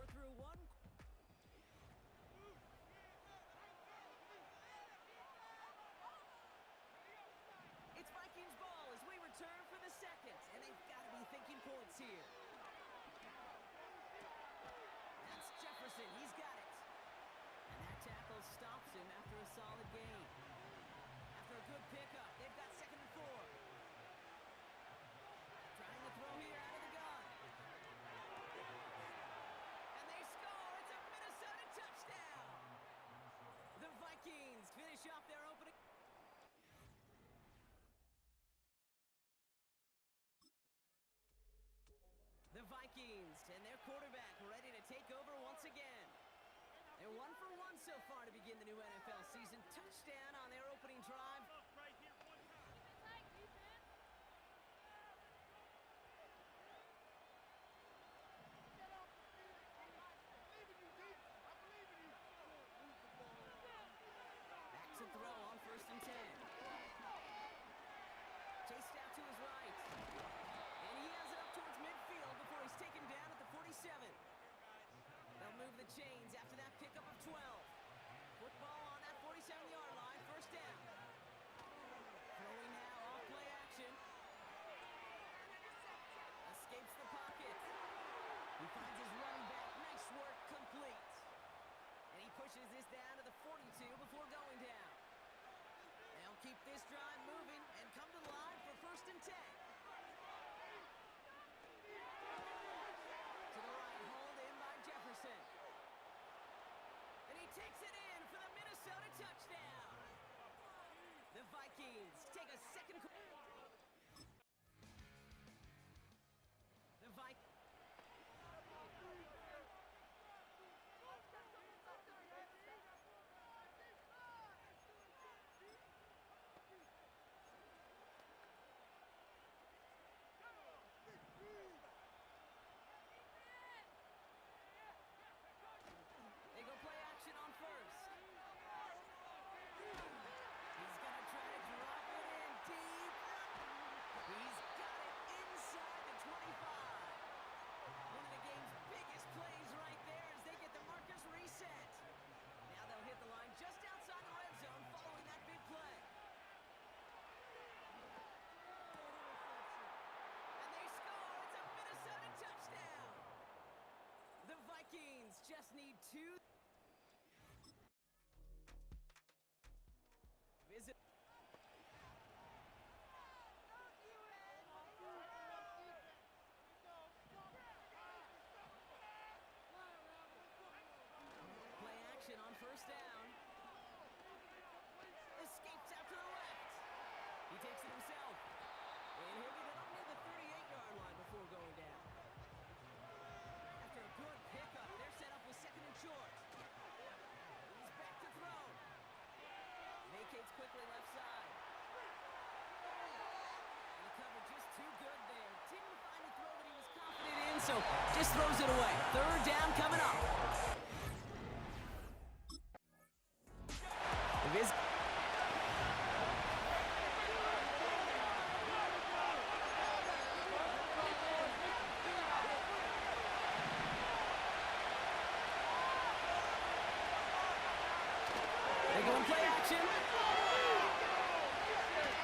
We're through one. It's Vikings ball as we return for the second, and they've got to be thinking points here. That's Jefferson. He's got it. And that tackle stops him after a solid gain. After a good pickup, they've got 2nd and 4. Trying to throw here out of the gun. And they score. It's a Minnesota touchdown. The Vikings finish off their opening. The Vikings and their quarterback ready to take over once again. They're 1 for 1 so far to begin the new NFL season. Touchdown on their opening drive. Back to throw on 1st and 10. Chased out to his right. And he has it up towards midfield before he's taken down at the 47. They'll move the chains after that pickup of 12. Football on that 47-yard line, 1st down. Throwing now off play action. Escapes the pocket. He finds his running back. Nice work, complete. And he pushes this down to the 42 before going down. They'll keep this drive moving and come to the line for 1st and 10. To the right, hauled in by Jefferson. And he takes it in for the Minnesota touchdown. The Vikings take a second. The Vikings. They go play action on 1st. He's going to try to drop it in deep. He's got it inside the 25. One of the game's biggest plays right there as they get the markers reset. Now they'll hit the line just outside the red zone following that big play. And they score. It's a Minnesota touchdown. The Vikings just need 2. Visit. Play action on 1st down. Escapes out to the left. He takes it himself. And he'll get it up near the 38-yard line before going down. After a good pickup, they're set up with 2nd and short. He's back to throw. Vacates quickly left side. And the cover just too good there. Didn't find a throw that he was confident in, so just throws it away. 3rd down coming up. They go and play action.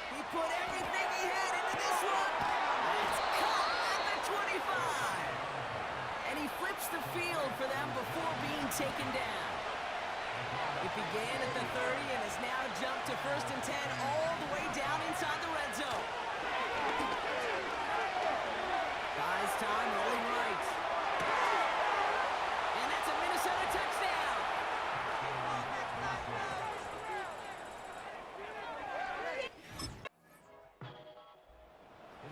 He put everything he had into this one. It's caught at the 25. And he flips the field for them before being taken down. It began at the 30 and has now jumped to 1st and 10 all the way down inside the red zone. Buys time, rolling right. And that's a Minnesota touchdown.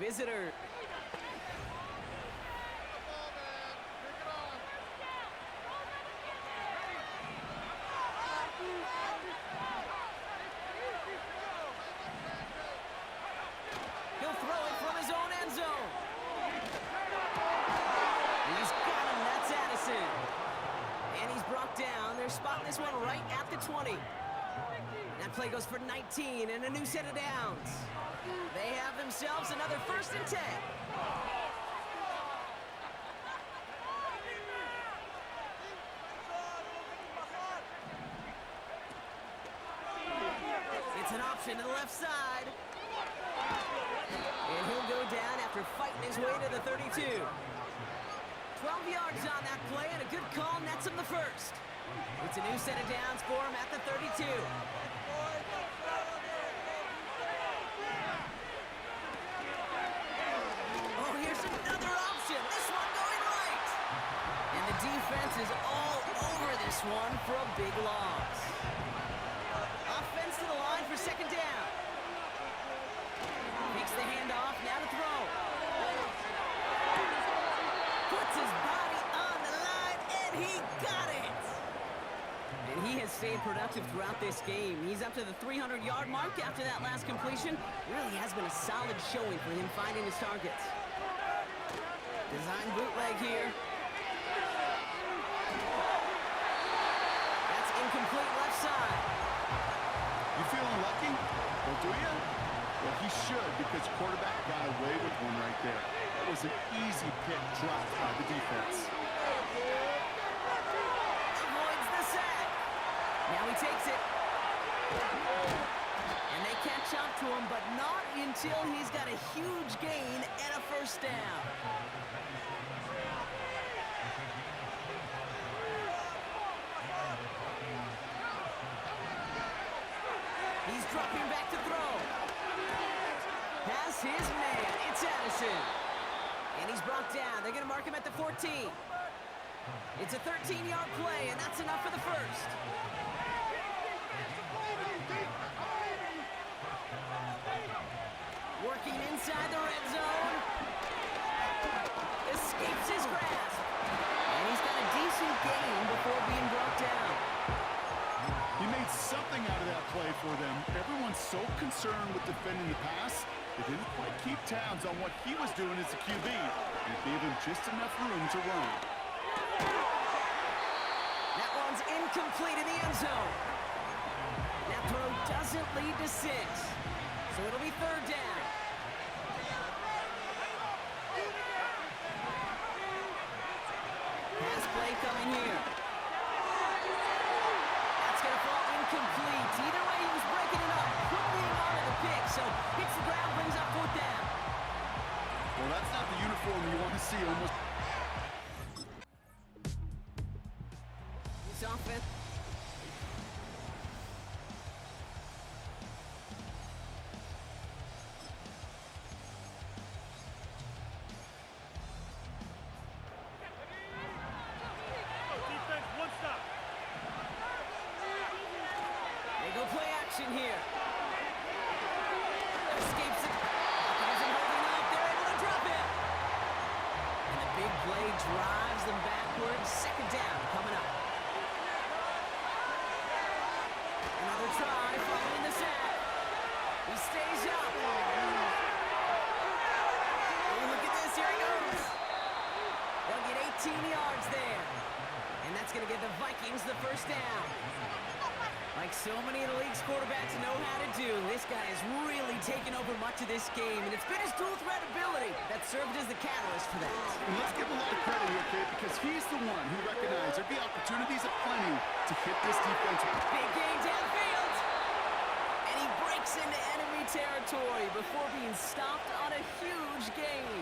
Visitor. He'll throw it from his own end zone. He's got him. That's Addison. And he's brought down. They're spotting this one right at the 20. That play goes for 19 and a new set of downs. They have themselves another 1st and 10. Option to the left side. And he'll go down after fighting his way to the 32. 12 yards on that play, and a good call nets him the first. It's a new set of downs for him at the 32. Oh, here's another option. This one going right. And the defense is all over this one for a big loss. Offense to the line for second down. Makes the handoff, now to throw. Puts his body on the line, and he got it. And he has stayed productive throughout this game. He's up to the 300-yard mark after that last completion. Really has been a solid showing for him finding his targets. Design bootleg here. That's incomplete left side. You feeling lucky? Well, do you? Well, he should, because quarterback got away with one right there. That was an easy pick dropped by the defense. Avoids the sack. Now he takes it. And they catch up to him, but not until he's got a huge gain and a first down. He's dropping back to throw. Has his man. It's Addison. And he's brought down. They're going to mark him at the 14. It's a 13-yard play, and that's enough for the first. Working inside the red zone. Escapes his grasp. And he's got a decent gain before being brought down. He made something out of that play for them. Everyone's so concerned with defending the pass, they didn't quite keep tabs on what he was doing as a QB. And it gave him just enough room to run. That one's incomplete in the end zone. That throw doesn't lead to 6. So it'll be third down. Pass play coming here. That's going to fall incomplete. Either way, he was breaking it up. Couldn't hang on to the pick, so hits the ground, brings up fourth down. Well, that's not the uniform you want to see almost. This offense. Here. Escapes it. Isn't holding up. They're able to drop it. And the big play drives them backwards. Second down coming up. Another try following the sack. He stays up. Oh, look at this. Here he goes. They'll get 18 yards there. And that's going to give the Vikings the first down. Like so many of the league's quarterbacks know how to do, this guy has really taken over much of this game, and it's been his dual threat ability that served as the catalyst for that. And let's give him a lot of credit here, kid, because he's the one who recognized there'd be opportunities aplenty to hit this defense. Big gain downfield, and he breaks into enemy territory before being stopped on a huge gain.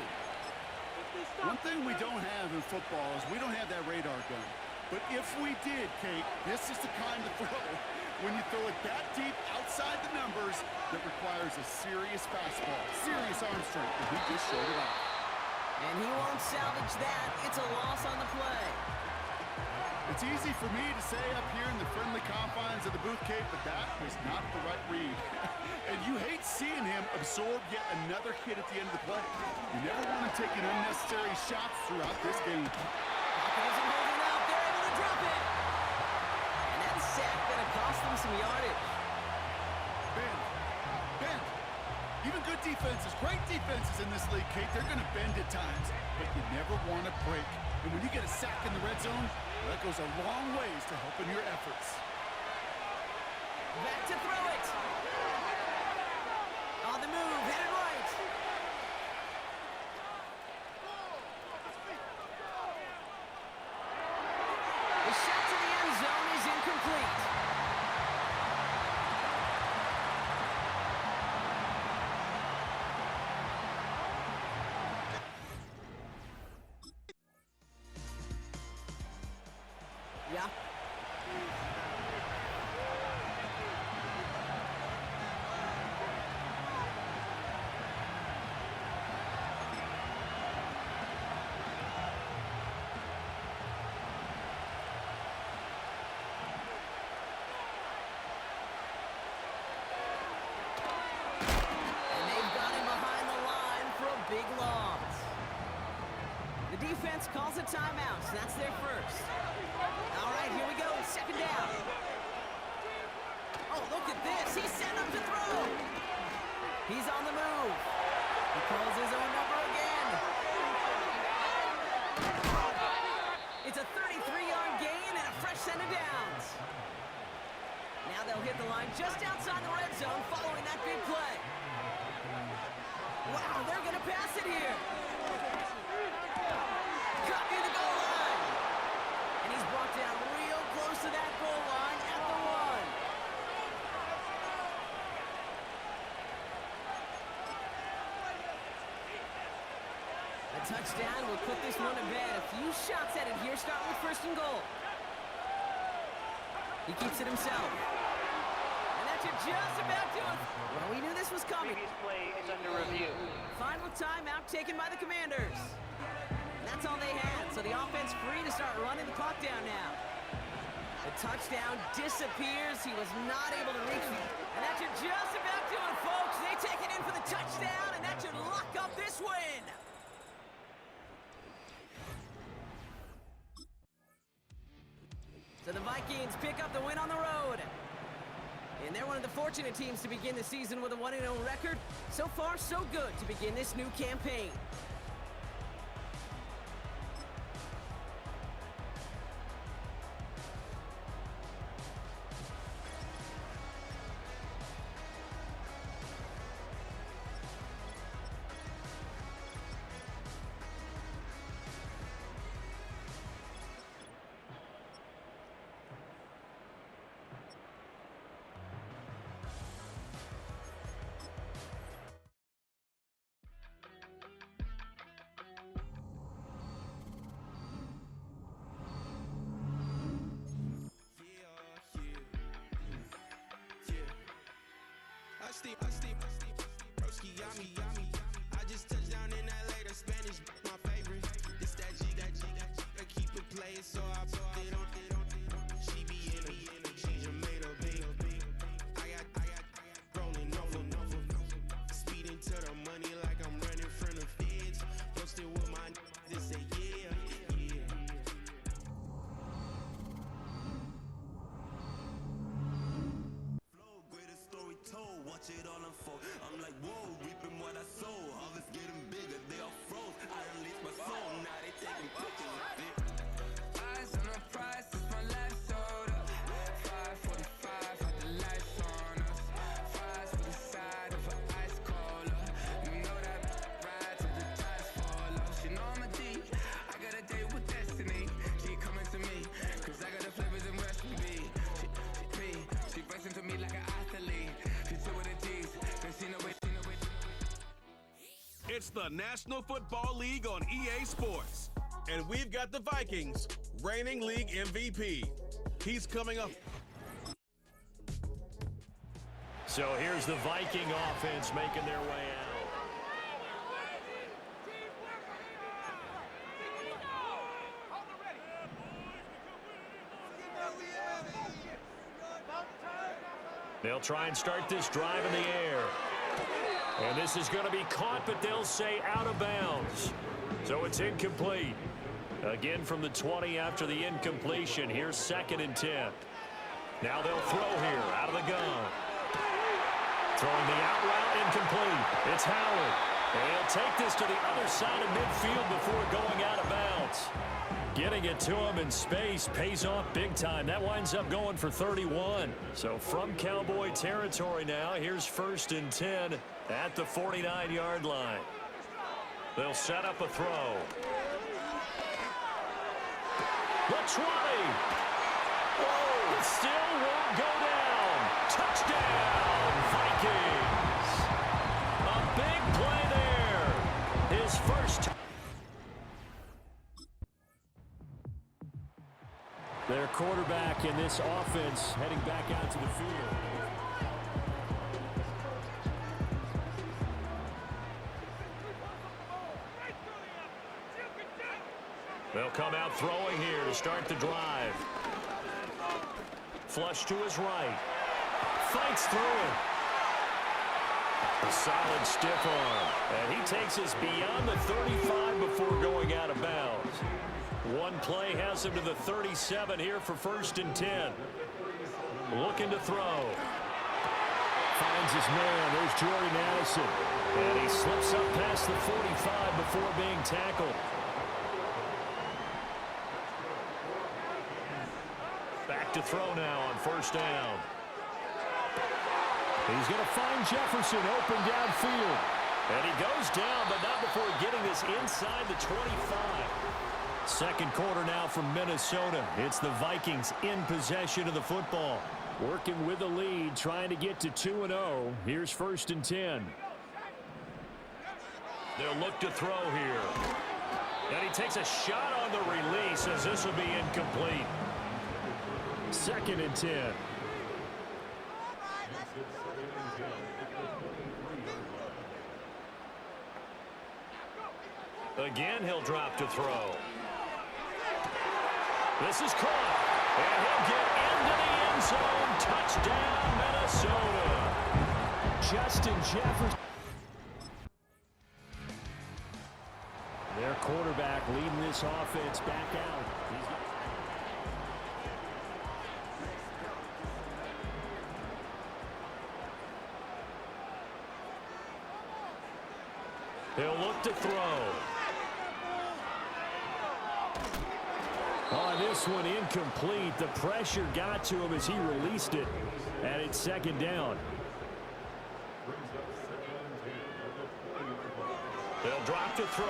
One thing we don't have in football is we don't have that radar gun. But if we did, Kate, this is the kind of throw when you throw it that deep outside the numbers that requires a serious fastball, serious arm strength, and he just showed it off. And he won't salvage that. It's a loss on the play. It's easy for me to say up here in the friendly confines of the booth, Kate, but that was not the right read. And you hate seeing him absorb yet another hit at the end of the play. You never want to take unnecessary shots throughout this game. Pocket isn't holding up. They're able to drop it. And that sack going to cost them some yardage. Bend. Even good defenses, great defenses in this league, Kate, they're going to bend at times, but you never want to break. And when you get a sack in the red zone, that goes a long ways to helping your efforts. Back to throw it. On the move, headed right. The shot to the end zone is incomplete. Yeah. Big loss. The defense calls a timeout, so that's their first. All right, here we go, second down. Oh, look at this. He's set up to throw. He's on the move. He calls his own number again. It's a 33-yard gain and a fresh set of downs. Now they'll hit the line just outside the red zone following that big play. Wow, they're going to pass it here. Cut near the goal line. And he's brought down real close to that goal line at the 1. A touchdown will put this one to bed. A few shots at it here, starting with first and goal. He keeps it himself. Just about do it. Well, we knew this was coming. Previous play is under review. Final timeout taken by the Commanders. That's all they had, so the offense free to start running the clock down now. The touchdown disappears. He was not able to reach it. And that should just about do it, folks. They take it in for the touchdown, and that should lock up this win. So the Vikings pick up the win on the road. And they're one of the fortunate teams to begin the season with a 1-0 record. So far, so good to begin this new campaign. I just touched down in LA, the Spanish, my favorite. This that G, I keep it playing, so I put it on. She be in a, she just made a big. I got rolling over, speeding to the money like I'm running from the feds. Posted with my they say yeah. Flow, greatest story told, watch it all unfold. I'm like, whoa, reaping what I sow. Harvest getting bigger, they all froze. I unleashed my soul, now they taking pictures of it. Eyes on the prize, it's my life sold up. 545, had the lights on us. Fries with the side of an ice cola. You know that ride till the tides fall off. She know I'm a D, I got a date with destiny. She coming to me, cause I got the flavors and recipe. She racing to me like an athlete. She said with the D's, cause she know it. It's the National Football League on EA Sports. And we've got the Vikings, reigning league MVP. He's coming up. So here's the Viking offense making their way out. They'll try and start this drive in the air. And this is going to be caught, but they'll say out of bounds. So it's incomplete. Again from the 20 after the incompletion. Here's 2nd and 10. Now they'll throw here out of the gun. Throwing the out route incomplete. It's Howard. And he'll take this to the other side of midfield before going out of bounds. Getting it to him in space pays off big time. That winds up going for 31. So from Cowboy territory now, here's 1st and 10 at the 49-yard line. They'll set up a throw. The 20. Oh, it still won't go down. Touchdown, Vikings. A big play there. His first. Their quarterback in this offense heading back out to the field. They'll come out throwing here to start the drive. Flush to his right. Fights through it. A solid stiff arm. And he takes us beyond the 35 before going out of bounds. One play has him to the 37 here for 1st and 10. Looking to throw. Finds his man. There's Jordan Addison. And he slips up past the 45 before being tackled. Back to throw now on 1st down. He's going to find Jefferson open downfield. And he goes down, but not before getting this inside the 25. Second quarter now from Minnesota. It's the Vikings in possession of the football. Working with the lead, trying to get to 2-0. Here's 1st and 10. They'll look to throw here. And he takes a shot on the release as this will be incomplete. 2nd and 10. Again, he'll drop to throw. This is caught. And he'll get into the end zone. Touchdown, Minnesota. Justin Jefferson. Their quarterback leading this offense back out. He'll look to throw. On this one, incomplete. The pressure got to him as he released it. And it's 2nd down. They'll drop to throw.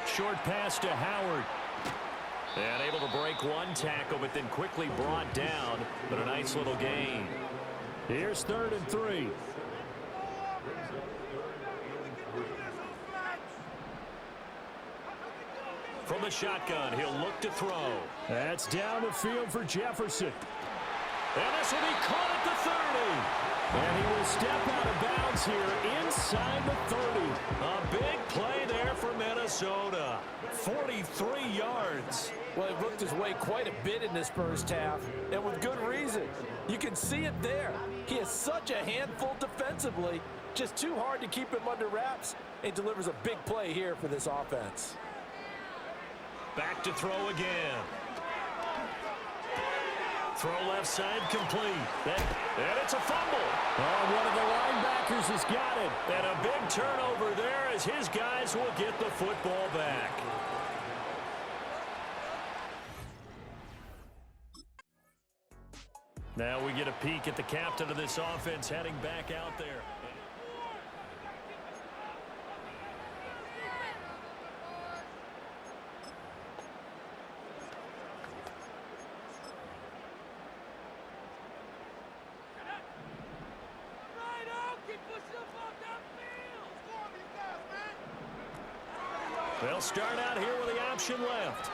Short pass to Howard. And able to break one tackle, but then quickly brought down. But a nice little gain. Here's 3rd and 3. From the shotgun, he'll look to throw. That's down the field for Jefferson. And this will be caught at the 30. And he will step out of bounds here inside the 30. A big play there for Minnesota. 43 yards. Well, he worked his way quite a bit in this first half, and with good reason. You can see it there. He is such a handful defensively. Just too hard to keep him under wraps. He delivers a big play here for this offense. Back to throw again. Throw left side complete. And it's a fumble. Oh, one of the linebackers has got it. And a big turnover there as his guys will get the football back. Now we get a peek at the captain of this offense heading back out there. They'll start out here with the option left.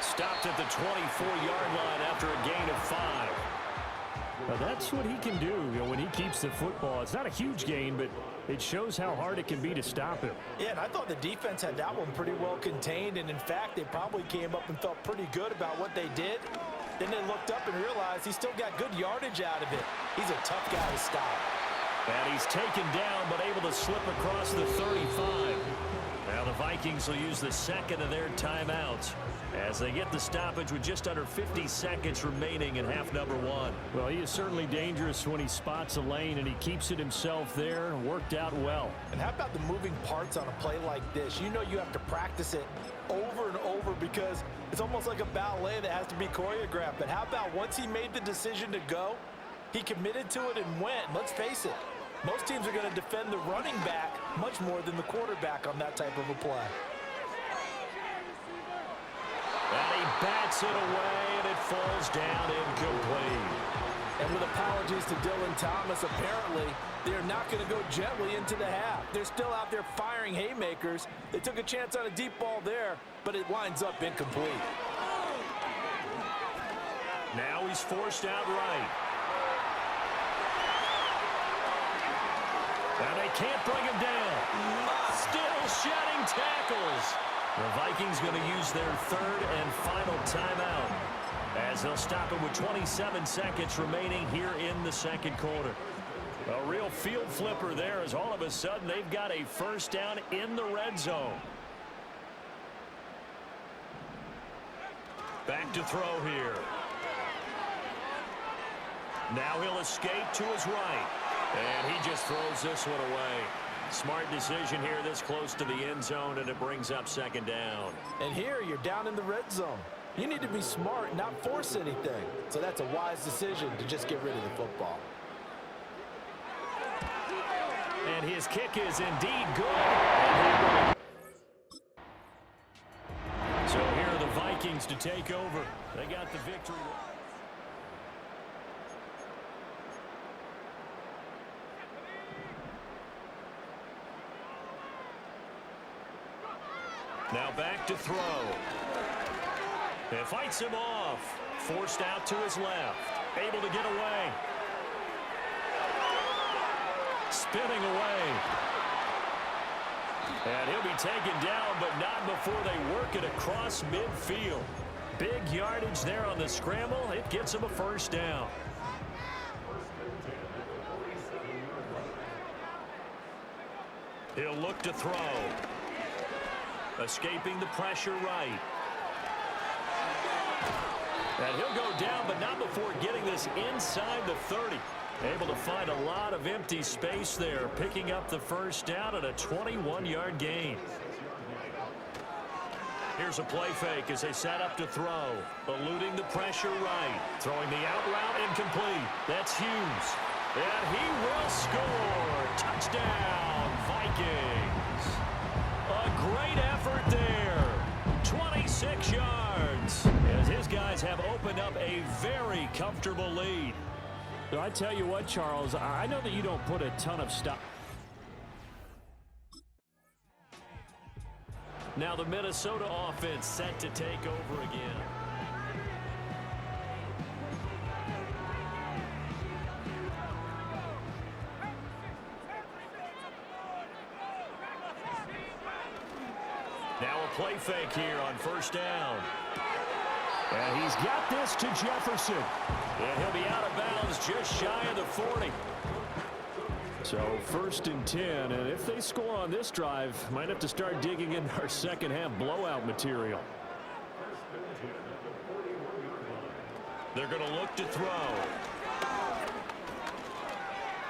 Stopped at the 24-yard line after a gain of 5. Now that's what he can do, when he keeps the football. It's not a huge gain, but it shows how hard it can be to stop him. Yeah, and I thought the defense had that one pretty well contained, and in fact, they probably came up and felt pretty good about what they did. Then they looked up and realized he still got good yardage out of it. He's a tough guy to stop. And he's taken down, but able to slip across the 35. Now the Vikings will use the second of their timeouts as they get the stoppage with just under 50 seconds remaining in half number 1. Well, he is certainly dangerous when he spots a lane, and he keeps it himself there and worked out well. And how about the moving parts on a play like this? You know you have to practice it over and over because it's almost like a ballet that has to be choreographed. But how about once he made the decision to go, he committed to it and went. Let's face it. Most teams are going to defend the running back much more than the quarterback on that type of a play. And he bats it away, and it falls down incomplete. And with apologies to Dylan Thomas, apparently they're not going to go gently into the half. They're still out there firing haymakers. They took a chance on a deep ball there, but it winds up incomplete. Now he's forced out right. And they can't bring him down. Still shedding tackles. The Vikings going to use their third and final timeout as they'll stop it with 27 seconds remaining here in the second quarter. A real field flipper there as all of a sudden they've got a first down in the red zone. Back to throw here. Now he'll escape to his right. And he just throws this one away. Smart decision here this close to the end zone, and it brings up second down. And here you're down in the red zone. You need to be smart and not force anything. So that's a wise decision to just get rid of the football. And his kick is indeed good. So here are the Vikings to take over. They got the victory. Now back to throw. It fights him off. Forced out to his left. Able to get away. Spinning away. And he'll be taken down, but not before they work it across midfield. Big yardage there on the scramble. It gets him a first down. He'll look to throw. Escaping the pressure right. And he'll go down, but not before getting this inside the 30. Able to find a lot of empty space there, picking up the first down at a 21-yard gain. Here's a play fake as they set up to throw. Eluding the pressure right. Throwing the out route incomplete. That's Hughes. And he will score. Touchdown, Vikings. A great effort there. 26 yards. As his guys have opened up a very comfortable lead. So I tell you what, Charles, I know that you don't put a ton of stock. Now the Minnesota offense set to take over again. Now a play fake here on first down. And he's got this to Jefferson. And he'll be out of bounds just shy of the 40. So 1st and 10, and if they score on this drive, might have to start digging in our second half blowout material. They're going to look to throw.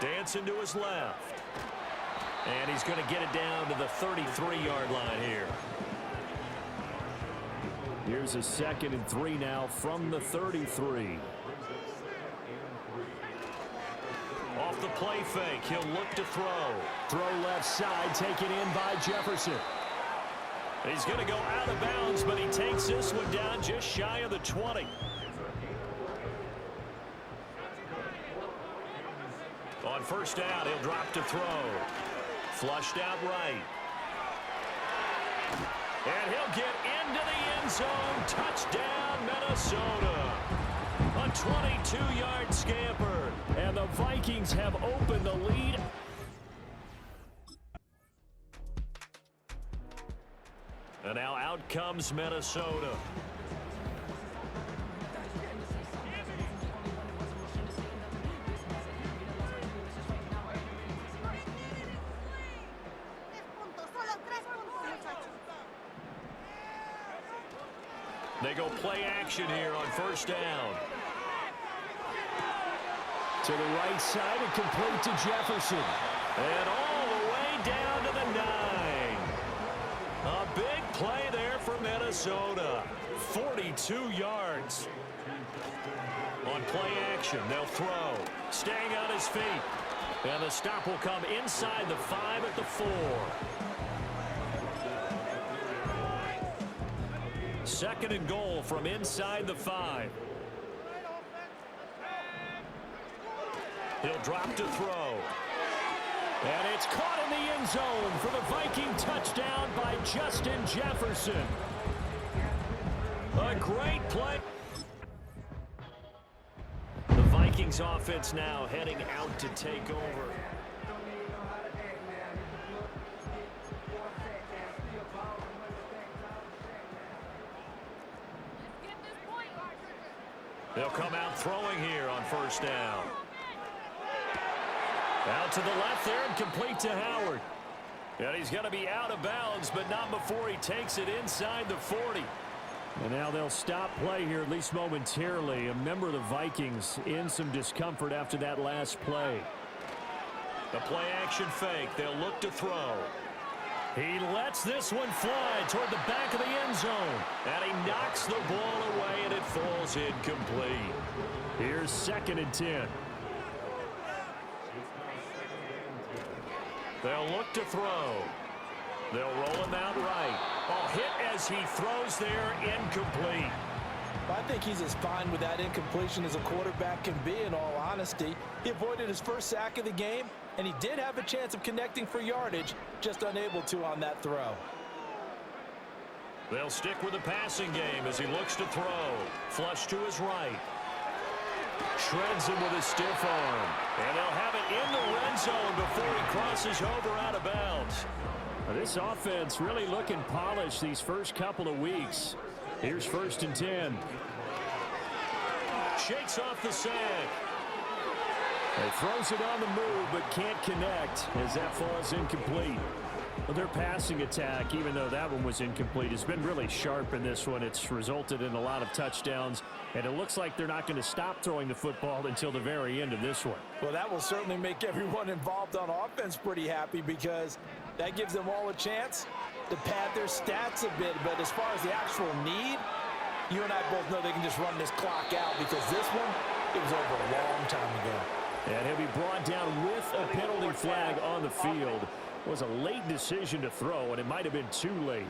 Dancing to his left. And he's going to get it down to the 33-yard line here. Here's a 2nd and 3 now from the 33. Off the play fake, he'll look to throw. Throw left side, taken in by Jefferson. He's going to go out of bounds, but he takes this one down just shy of the 20. On first down, he'll drop to throw. Flushed out right. And he'll get into the end zone. Touchdown, Minnesota. A 22-yard scamper. And the Vikings have opened the lead. And now out comes Minnesota. They go play action here on first down. To the right side and complete to Jefferson. And all the way down to the 9. A big play there for Minnesota. 42 yards. On play action, they'll throw. Staying on his feet. And the stop will come inside the 5 at the 4. 2nd and goal from inside the 5. He'll drop to throw. And it's caught in the end zone for the Viking touchdown by Justin Jefferson. A great play. Vikings offense now heading out to take over. They'll come out throwing here on first down. Out to the left there and complete to Howard. And he's going to be out of bounds, but not before he takes it inside the 40. And now they'll stop play here, at least momentarily. A member of the Vikings in some discomfort after that last play. The play action fake. They'll look to throw. He lets this one fly toward the back of the end zone. And he knocks the ball away, and it falls incomplete. Here's 2nd and 10. They'll look to throw. They'll roll him out right. Oh, hit as he throws there, incomplete. I think he's as fine with that incompletion as a quarterback can be, in all honesty. He avoided his first sack of the game, and he did have a chance of connecting for yardage, just unable to on that throw. They'll stick with the passing game as he looks to throw. Flush to his right. Shreds him with a stiff arm. And they'll have it in the red zone before he crosses over out of bounds. This offense really looking polished these first couple of weeks. Here's 1st and 10. Shakes off the sack. He throws it on the move but can't connect as that falls incomplete. Well, their passing attack, even though that one was incomplete, has been really sharp in this one. It's resulted in a lot of touchdowns, and it looks like they're not going to stop throwing the football until the very end of this one. Well, that will certainly make everyone involved on offense pretty happy, because that gives them all a chance to pad their stats a bit. But as far as the actual need, you and I both know they can just run this clock out, because this one, it was over a long time ago. And he'll be brought down with a penalty flag on the field. It was a late decision to throw, and it might have been too late.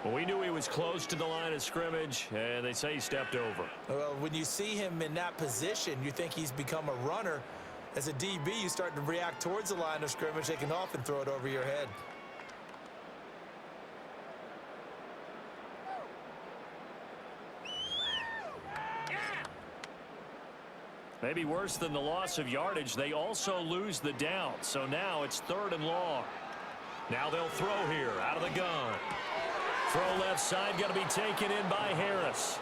Well, we knew he was close to the line of scrimmage, and they say he stepped over. Well, when you see him in that position, you think he's become a runner. As a DB, you start to react towards the line of scrimmage. They can often throw it over your head. Maybe worse than the loss of yardage, they also lose the down. So now it's 3rd and long. Now they'll throw here out of the gun. Throw left side, going to be taken in by Harris.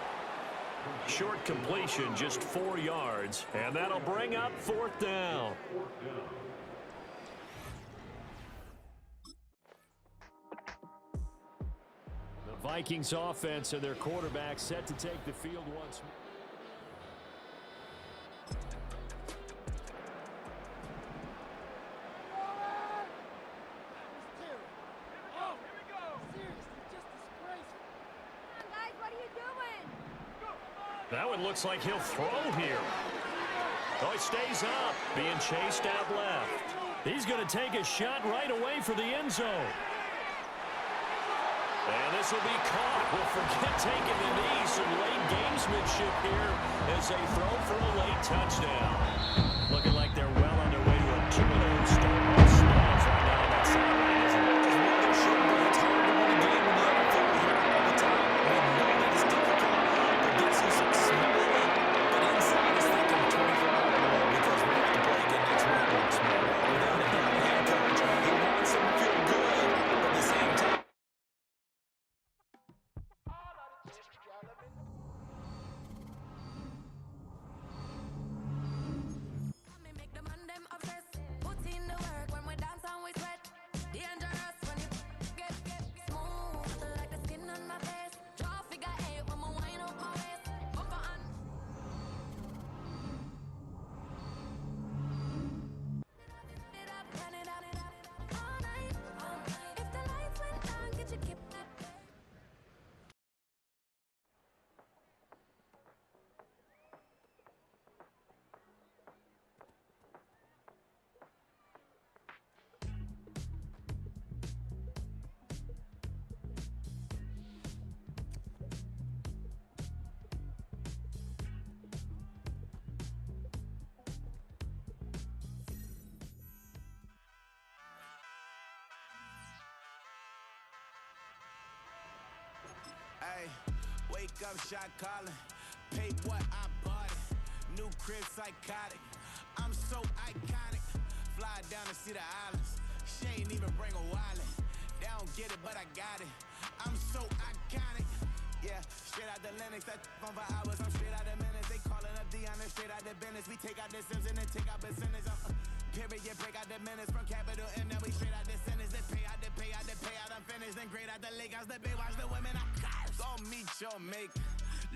Short completion, just 4 yards, and that'll bring up 4th down. The Vikings offense and their quarterback set to take the field once more. That one looks like he'll throw here. Oh, he stays up, being chased out left. He's going to take a shot right away for the end zone. And this will be caught. We'll forget taking the knee. Some late gamesmanship here as they throw for a late touchdown. Looking like they're well on their way to a 2-0 start on snaps right now on that sideline, isn't it? Because what there should be, it's hard to win a game when the other team is here all the time. We know that it's difficult, but gives you some smelly, but inside is thinking 24-hour rule, because we have to play again next week. Without a doubt, head coach, he wants them to feel good, but at the same time, Ay, wake up, shot calling. Pay what I bought it. New crib psychotic. I'm so iconic. Fly down to see the islands. She ain't even bring a wallet. They don't get it, but I got it. I'm so iconic. Yeah, straight out the Linux. That on for hours. I'm straight out the minutes. They calling up Dion and straight out the business. We take out the Sims and then take out percentage. Period, break out the minutes from capital M. Now we straight out the sentence. They pay out the pay out the pay out. I'm finished. Then grade out the Lakers. The big watch the women. I curse. Gon' meet your mate.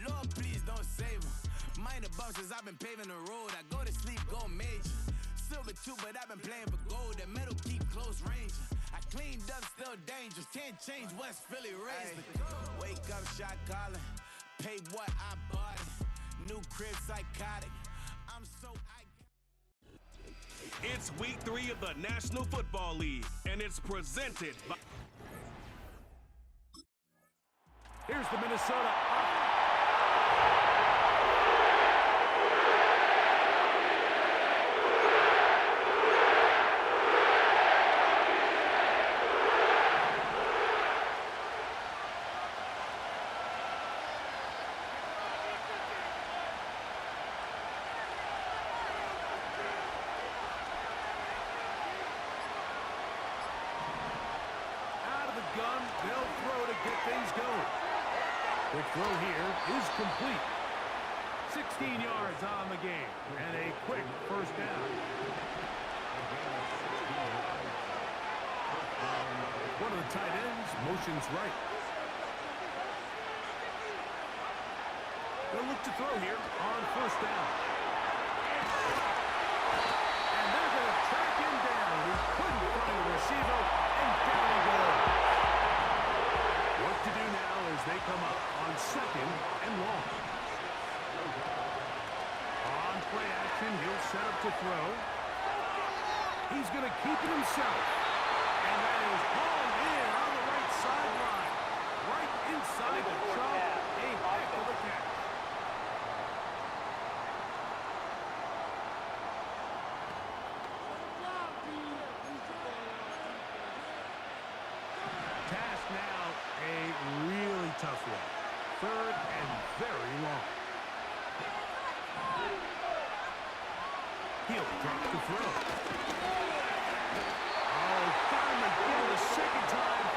Lord, please don't save them. Minor bumps as I've been paving the road. I go to sleep, go major. Silver too, but I've been playing for gold. The metal keep close range. I cleaned up, still dangerous. Can't change West Philly raised. Wake up, shot calling. Pay what I bought it. New crib psychotic. I'm so It's week 3 of the National Football League, and it's presented by... Here's the Minnesota. Gun, they'll throw to get things going. Quick throw here is complete. 16 yards on the game, and a quick first down. One of the tight ends motions right. They'll look to throw here on first down. And they're going to track him down. He couldn't find the receiver, and down he goes. What to do now as they come up on second and long. On play action, he'll set up to throw. He's going to keep it himself. And that is hauled in on the right sideline. Right inside the trunk. A heck of a catch. Task now, a really tough one. Third and very long. He'll drop the throw. Oh, finally get it a second time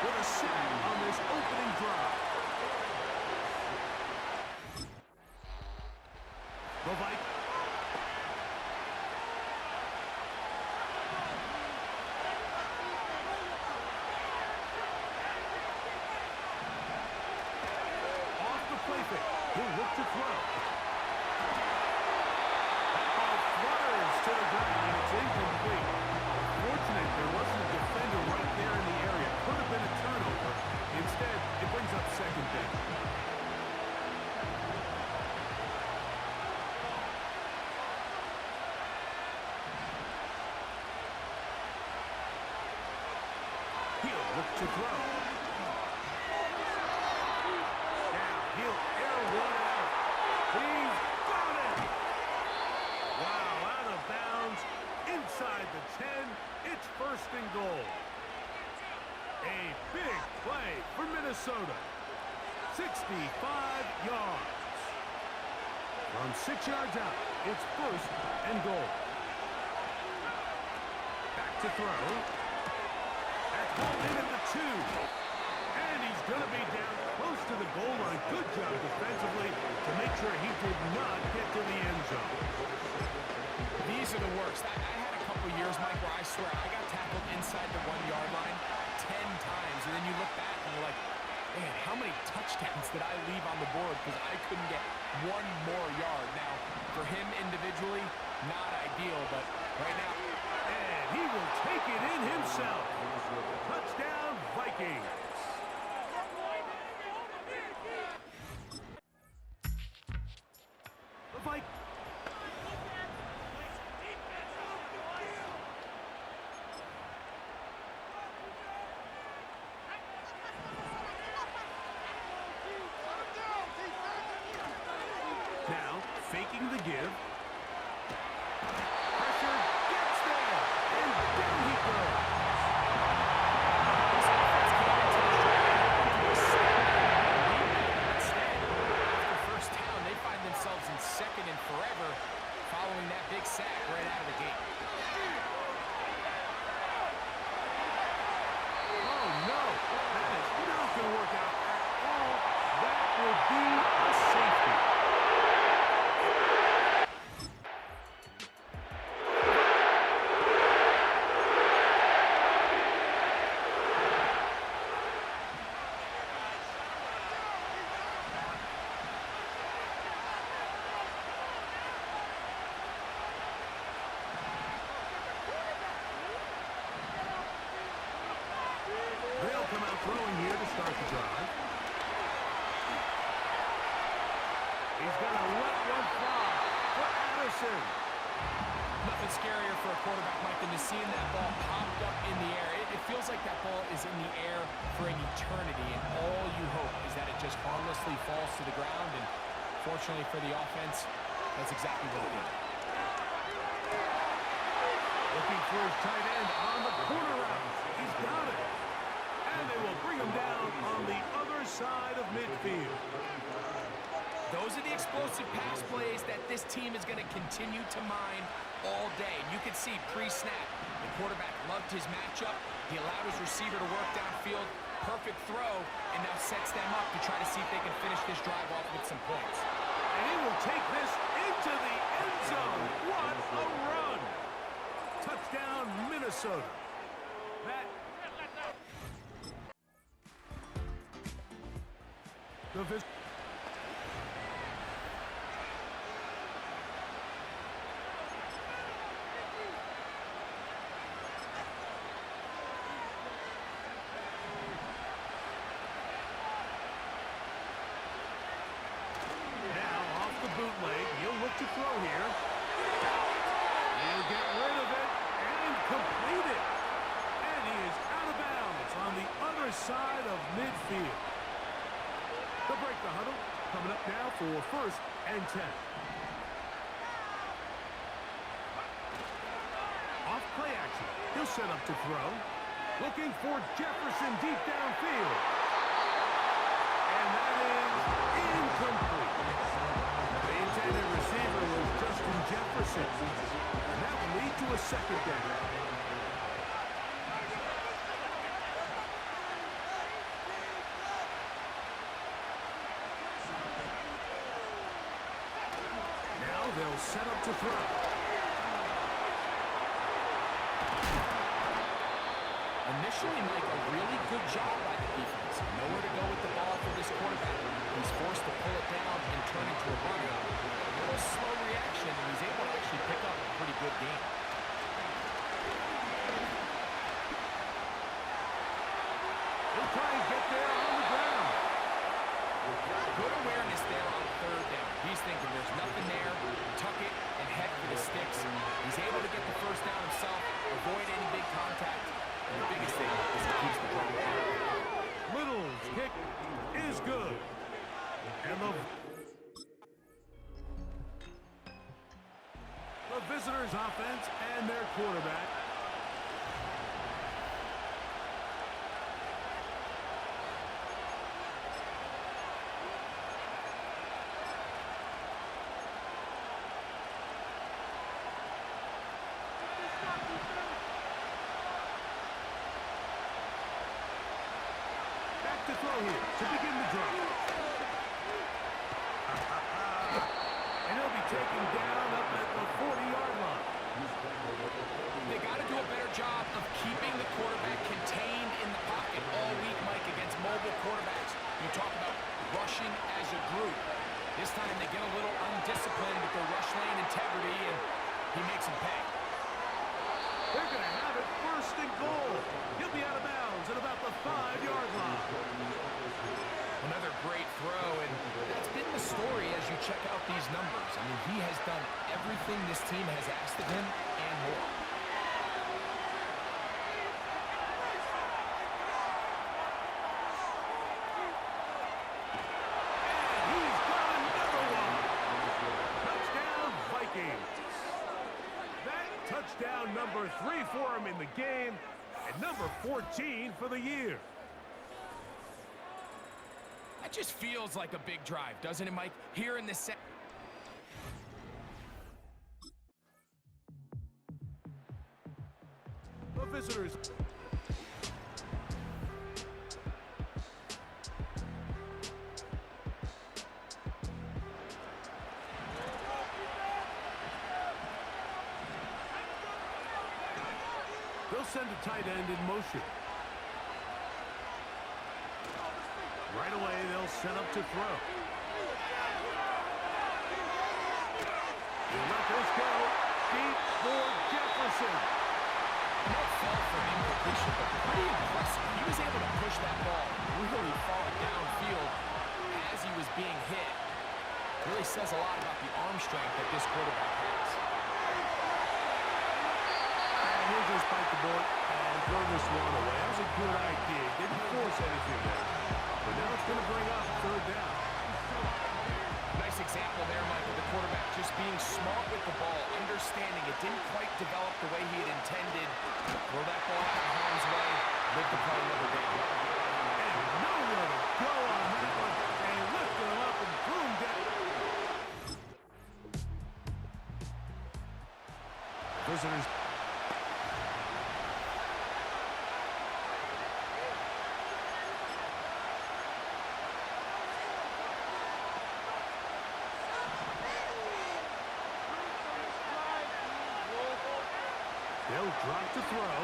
with a sack on this opening drive. The Vikings. He'll look to throw. That ball flutters to the ground. It's incomplete. Fortunate there wasn't a defender right there in the area. Could have been a turnover. Instead, it brings up second down. He'll look to throw. He'll air one out. He's got it! Wow, out of bounds, inside the 10. It's first and goal. A big play for Minnesota. 65 yards. From 6 yards out, it's first and goal. Back to throw. That's hauled in at the 2. And he's going to be down close to the goal line. Good job defensively to make sure he did not get to the end zone. These are the worst. I had a couple years, Mike, where I swear I got tackled inside the 1-yard line 10 times. And then you look back and you're like, man, how many touchdowns did I leave on the board because I couldn't get one more yard? Now, for him individually, not ideal, but right now. And he will take it in himself. Touchdown, Vikings. The Vikings. Now, faking the give. sack right out of the gate. Oh, no. That is not going to work out at all. That will be a safety. They'll come out throwing here to start the drive. He's going to let one fly for Addison. Nothing scarier for a quarterback, Mike, than to seeing that ball popped up in the air. It feels like that ball is in the air for an eternity, and all you hope is that it just harmlessly falls to the ground, and fortunately for the offense, that's exactly what it did. Looking for his tight end on the corner route. He's got it. And they will bring him down on the other side of midfield. Those are the explosive pass plays that this team is going to continue to mine all day. You can see pre-snap, the quarterback loved his matchup. He allowed his receiver to work downfield. Perfect throw, and now sets them up to try to see if they can finish this drive off with some points. And he will take this into the end zone. What a run! Touchdown, Minnesota. That... bootleg. He'll look to throw here. He'll get rid of it and complete it. And he is out of bounds on the other side of midfield. They'll break the huddle. Coming up now for 1st and 10. Off play action. He'll set up to throw. Looking for Jefferson deep downfield. And that is incomplete. The intended receiver was Justin Jefferson. And that will lead to a 2nd down. Now they'll set up to throw. Initially, Mike, a really good job by the defense. Nowhere to go with the ball for this quarterback. He's forced to pull it down and turn into a runner. A little slow reaction, and he's able to actually pick up a pretty good game. He'll try and get there on the ground. Good awareness there on 3rd down. He's thinking there's nothing there. Tuck it and head for the sticks. He's able to get the 1st down himself, avoid any big contact. And the biggest thing is he keeps the ball. Little's kick is good. And the visitors' offense and their quarterback. To throw here to begin the drive. And he'll be taken down up at the 40-yard line. They got to do a better job of keeping the quarterback contained in the pocket all week, Mike, against mobile quarterbacks. You talk about rushing as a group. This time they get a little undisciplined with their rush lane integrity, and he makes them pay. They're going to have it 1st and goal. He'll be out of bounds at about the 5-yard line. Another great throw, and that's been the story as you check out these numbers. I mean, he has done everything this team has asked of him and more. And he's got another one. Touchdown, Vikings. That touchdown number 3 for him in the game, and number 14 for the year. That just feels like a big drive, doesn't it, Mike? Here in the set. visitors. They'll send a tight end in motion. Right away, they'll set up to throw. And let this go. Deep for Jefferson. No fault for an incompletion, but pretty impressive. He was able to push that ball really far downfield as he was being hit. Really says a lot about the arm strength that this quarterback has. And he'll just bite the bullet and throw this one away. That was a good idea. Didn't force anything there. But now it's going to bring up third down. Nice example there, Michael. The quarterback just being smart with the ball, understanding it didn't quite develop the way he had intended. Throw that ball out of harm's way, live to play another down. And nowhere to go on that one. They lift him up and boom down. Visitors. They'll drop to throw.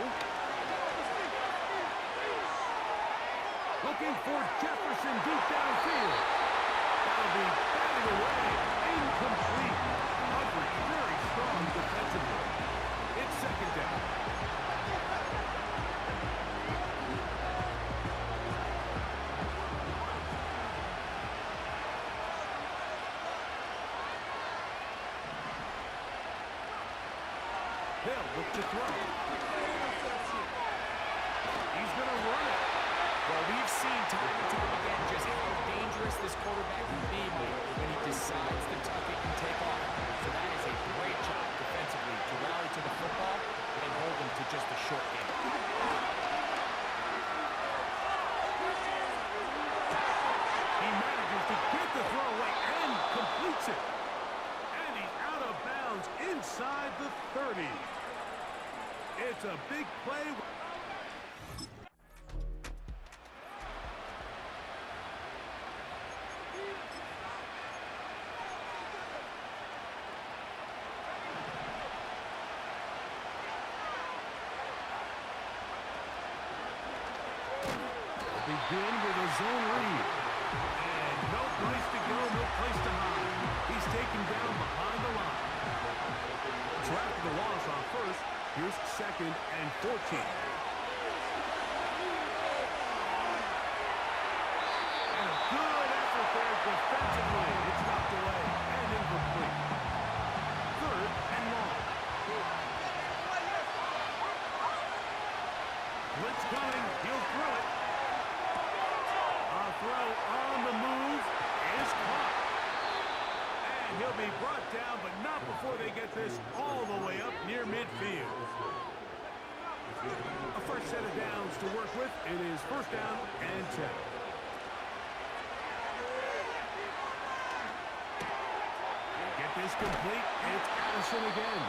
Looking for Jefferson deep downfield. That'll be batted away. Incomplete. Coverage very strong defensively. It's second down. They'll look to throw. He's going to run it. Well, we've seen time and time again just how dangerous this quarterback can be when he decides to tuck it and take off. So that is a great job defensively to rally to the football and hold him to just a short game. He manages to get the throw away and completes it. And he's out of bounds inside the 30. It's a big play. Begin with a zone read. And no place to go, no place to hide. He's taken down behind the line. So after the loss on first, here's second and 14. And a good effort there defensively. It's knocked away and incomplete. Third and long. Blitz coming. He'll throw it. Throw on the move is caught. And he'll be brought down, but not before they get this all the way up near midfield. A fresh set of downs to work with. It is first down and 10. Get this complete. It's Addison again.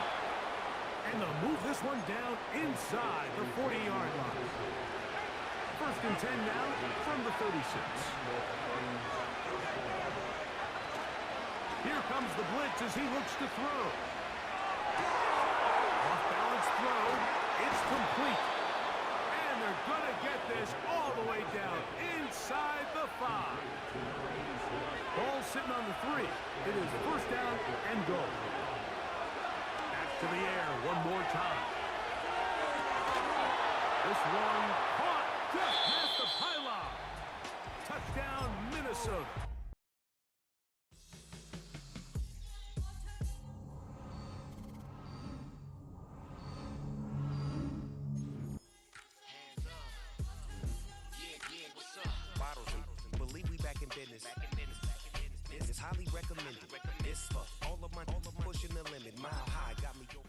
And they'll move this one down inside the 40-yard line. First and 10 now from the 36. Here comes the blitz as he looks to throw. Off-balance throw. It's complete. And they're going to get this all the way down inside the 5. Ball sitting on the 3. It is first down and goal. Back to the air one more time. This one caught. Just past the pylon. Touchdown, Minnesota. Bottles and believe we back in business. This is highly recommended. This for all of my pushing the limit. Mile high got me over.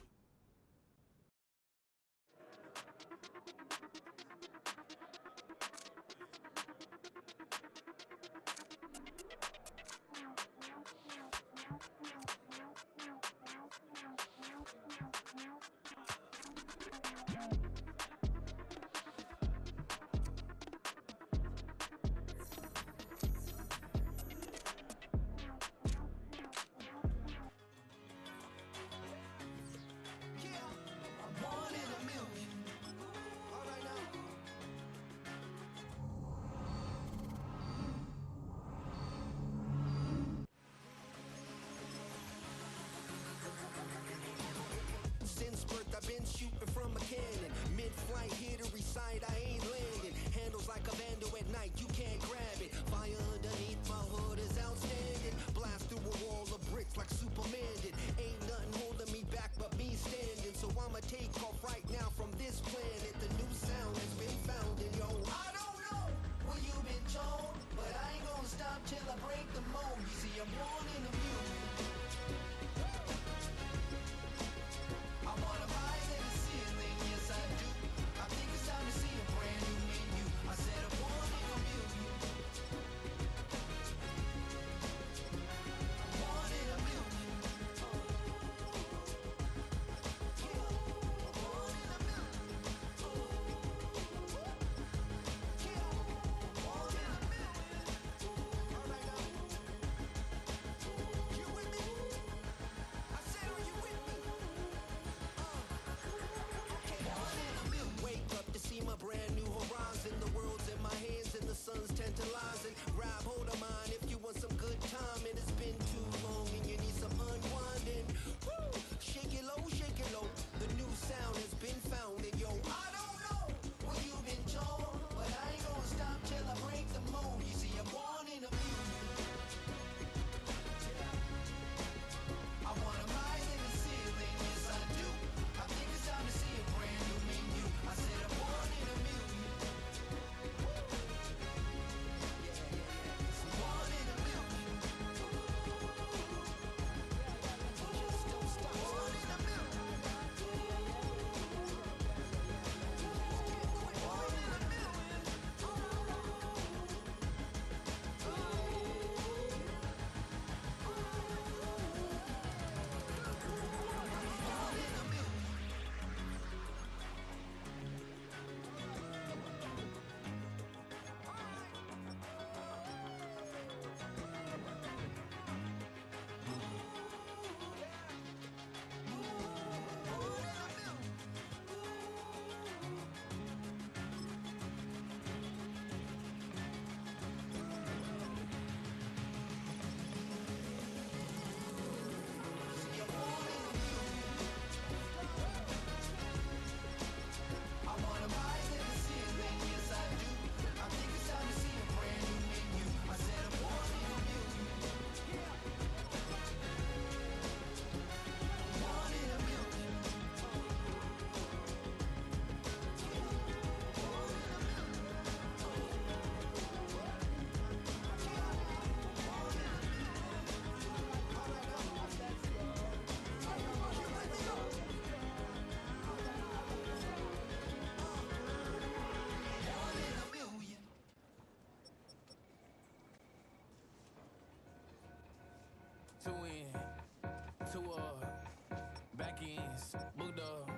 Two in, two up, back ends, booked up.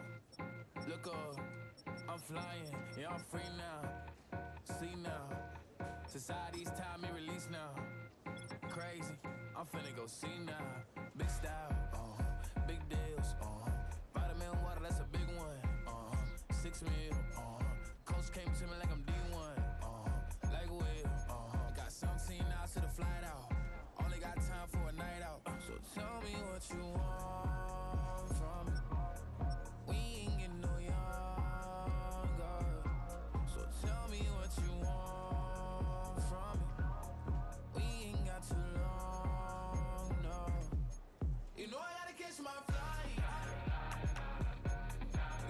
Look up, I'm flying, yeah, I'm free now. See now, society's time me release now. Crazy, I'm finna go see now. Big style, big deals, vitamin water, that's a big one. 6 mil, coach came to me like I'm D1, like Will. Got 17 hours to the flight out. Only got time for a night out. So tell me what you want from me. We ain't getting no younger. So tell me what you want from me. We ain't got too long, no. You know I gotta catch my flight.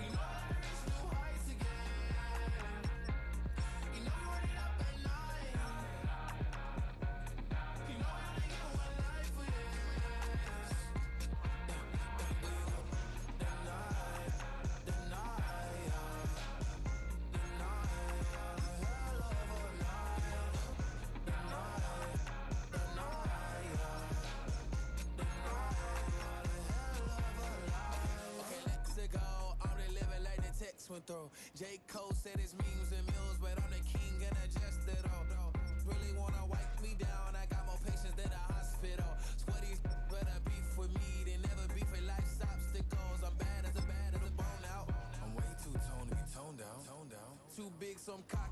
You know I gotta reach new heights again. You know we running up at night. You know I only get one life for this. Okay, let's go. I'm really living like the text went through. J. Cole said it's memes and mills, but I'm the king and adjusted all. Really wanna wipe me down. I got more patience than a hospital. Sweaty better beef with me than never beef with life's obstacles. I'm bad as a bone out. I'm way too toned to be toned down. Too big, so I'm cocky.